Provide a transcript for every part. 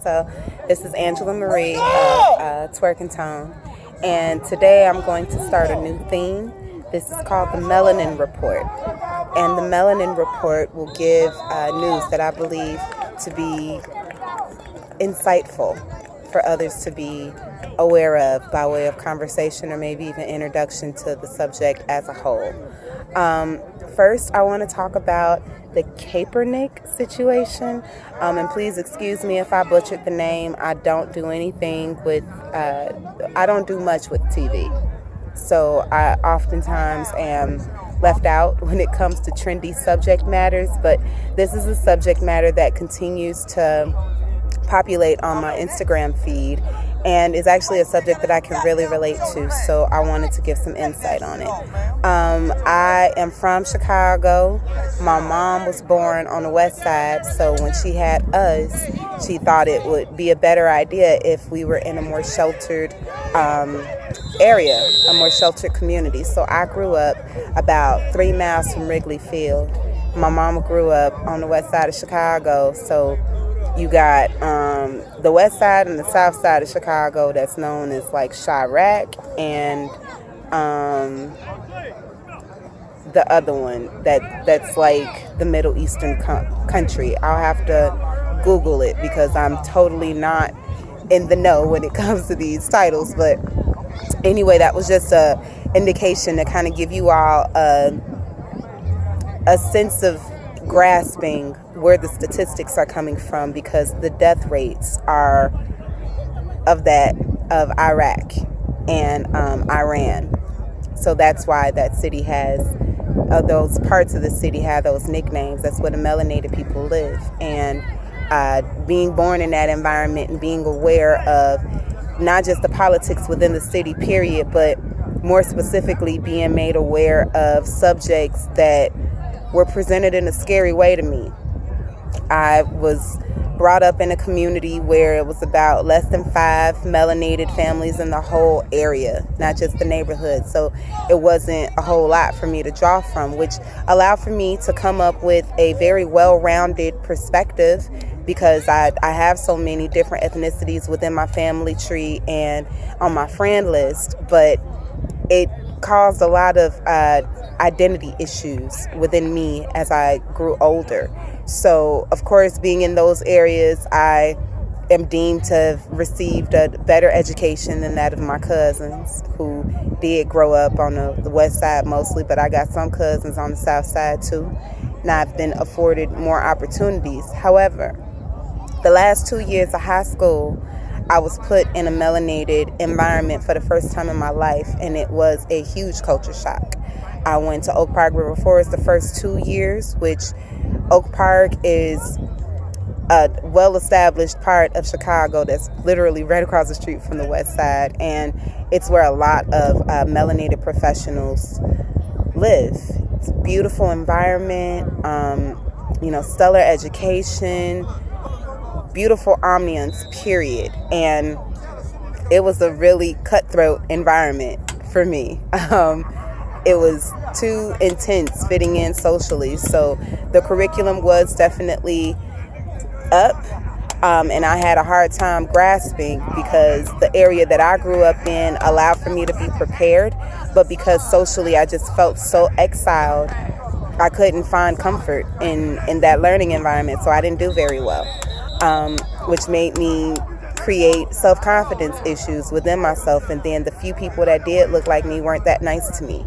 So this is Angela Marie of Twerk and Tone, and today I'm going to start a new theme. This is called the Melanin Report, and the Melanin Report will give news that I believe to be insightful for others to be aware of by way of conversation or maybe even introduction to the subject as a whole. First, I want to talk about the Kaepernick situation, and please excuse me if I butchered the name. I don't do anything with, I don't do much with TV, so I oftentimes am left out when it comes to trendy subject matters, but this is a subject matter that continues to populate on my Instagram feed, and is actually a subject that I can really relate to, so I wanted to give some insight on it. I am from Chicago. My mom was born on the west side, so when she had us, she thought it would be a better idea if we were in a more sheltered area, a more sheltered community. So I grew up about 3 miles from Wrigley Field. My mama grew up on the west side of Chicago, so you got the west side and the south side of Chicago that's known as like Chirac, and the other one that's like the Middle Eastern country. I'll have to Google it because I'm totally not in the know when it comes to these titles. But anyway, that was just a indication to kind of give you all a sense of grasping where the statistics are coming from, because the death rates are of Iraq and Iran. So that's why that city has, those parts of the city have those nicknames. That's where the melanated people live. And being born in that environment and being aware of not just the politics within the city, period, but more specifically being made aware of subjects that were presented in a scary way to me. I was brought up in a community where it was about less than 5 melanated families in the whole area, not just the neighborhood. So it wasn't a whole lot for me to draw from, which allowed for me to come up with a very well-rounded perspective, because I have so many different ethnicities within my family tree and on my friend list, but it caused a lot of identity issues within me as I grew older. So, of course, being in those areas, I am deemed to have received a better education than that of my cousins, who did grow up on the west side mostly, but I got some cousins on the south side too, and I've been afforded more opportunities. However, the last 2 years of high school, I was put in a melanated environment for the first time in my life, and it was a huge culture shock. I went to Oak Park River Forest the first 2 years, which Oak Park is a well-established part of Chicago that's literally right across the street from the west side, and it's where a lot of melanated professionals live. It's a beautiful environment, stellar education, beautiful ambience, period. And it was a really cutthroat environment for me. It was too intense fitting in socially. So the curriculum was definitely up, and I had a hard time grasping, because the area that I grew up in allowed for me to be prepared, but because socially I just felt so exiled, I couldn't find comfort in that learning environment, so I didn't do very well. Which made me create self-confidence issues within myself, and then the few people that did look like me weren't that nice to me.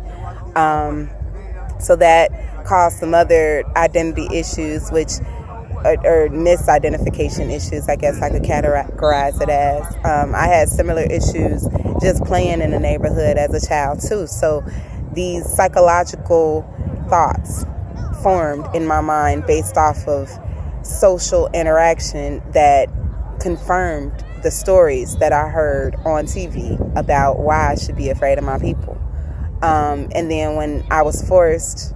So that caused some other identity issues, which or misidentification issues, I guess I could categorize it as. I had similar issues just playing in the neighborhood as a child too. So these psychological thoughts formed in my mind based off of social interaction that confirmed the stories that I heard on TV about why I should be afraid of my people. And then when I was forced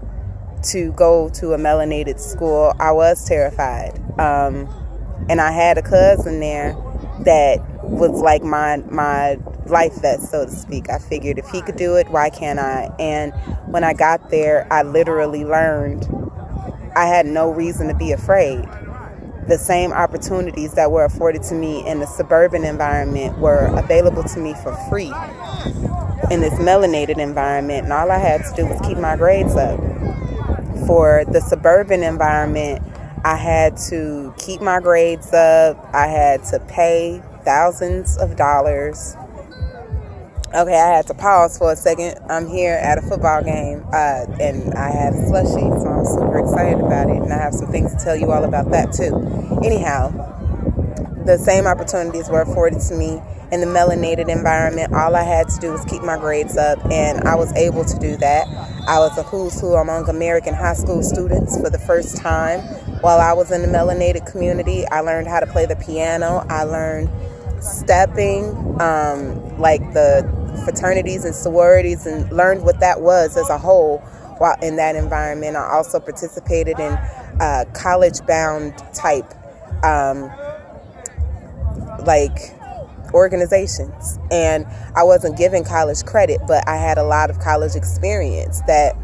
to go to a melanated school, I was terrified. And I had a cousin there that was like my life vest, so to speak. I figured if he could do it, why can't I? And when I got there, I literally learned I had no reason to be afraid. the same opportunities that were afforded to me in the suburban environment were available to me for free in this melanated environment, and all I had to do was keep my grades up. For the suburban environment, I had to keep my grades up. I had to pay thousands of dollars. Okay, I had to pause for a second. I'm here at a football game, and I had a slushie, so I'm super excited about it, and I have some things to tell you all about that too. Anyhow, the same opportunities were afforded to me in the melanated environment. All I had to do was keep my grades up, and I was able to do that. I was a who's who among American high school students for the first time. While I was in the melanated community, I learned how to play the piano. I learned stepping, like the fraternities and sororities, and learned what that was as a whole while in that environment. I also participated in college-bound type like organizations, and I wasn't given college credit, but I had a lot of college experience that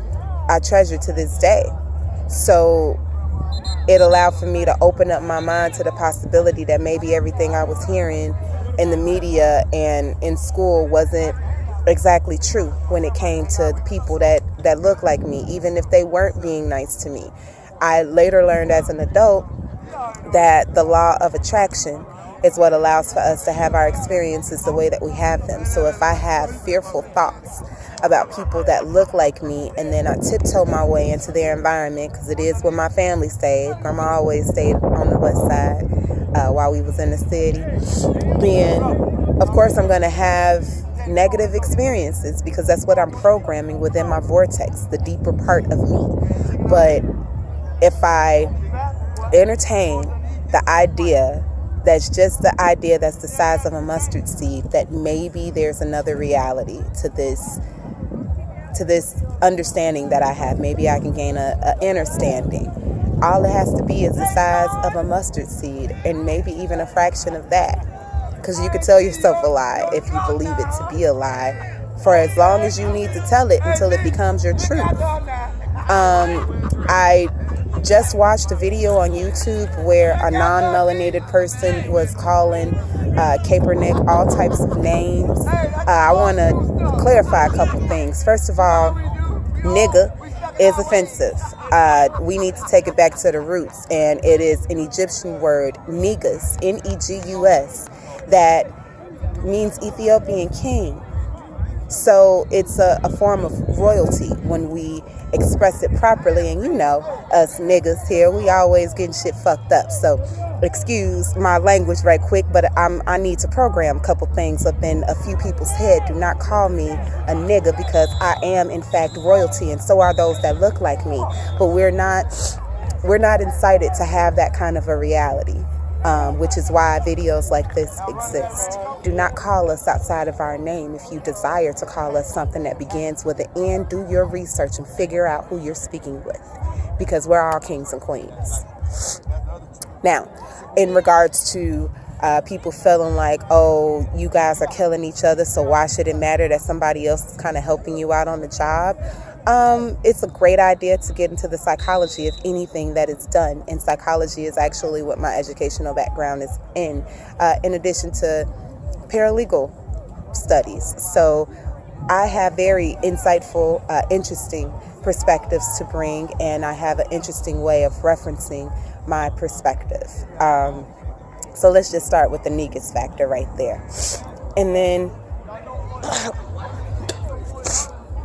I treasure to this day. So it allowed for me to open up my mind to the possibility that maybe everything I was hearing in the media and in school wasn't exactly true when it came to the people that look like me, even if they weren't being nice to me. I later learned as an adult that the law of attraction is what allows for us to have our experiences the way that we have them. So if I have fearful thoughts about people that look like me, and then I tiptoe my way into their environment, because it is where my family stayed. Grandma always stayed on the west side while we was in the city. Then, of course, I'm going to have negative experiences, because that's what I'm programming within my vortex, the deeper part of me. But if I entertain the idea that's just the idea that's the size of a mustard seed, that maybe there's another reality to this understanding that I have. Maybe I can gain a inner standing. All it has to be is the size of a mustard seed, and maybe even a fraction of that. Because you could tell yourself a lie if you believe it to be a lie, for as long as you need to tell it until it becomes your truth. I just watched a video on YouTube where a non-melanated person was calling Kaepernick all types of names. I want to clarify a couple things. First of all, nigga is offensive. We need to take it back to the roots, and it is an Egyptian word, Negus, Negus, that means Ethiopian king. So it's a form of royalty when we express it properly. And you know, us niggas here, we always getting shit fucked up. So excuse my language right quick, but I need to program a couple things up in a few people's head. Do not call me a nigga, because I am in fact royalty, and so are those that look like me. But we're not incited to have that kind of a reality. Which is why videos like this exist. Do not call us outside of our name. If you desire to call us something that begins with an N, do your research and figure out who you're speaking with, because we're all kings and queens. Now, in regards to people feeling like, oh, you guys are killing each other, so why should it matter that somebody else is kind of helping you out on the job? It's a great idea to get into the psychology of anything that is done, and psychology is actually what my educational background is in addition to paralegal studies. So I have very insightful, interesting perspectives to bring, and I have an interesting way of referencing my perspective. So let's just start with the Negus factor right there. And then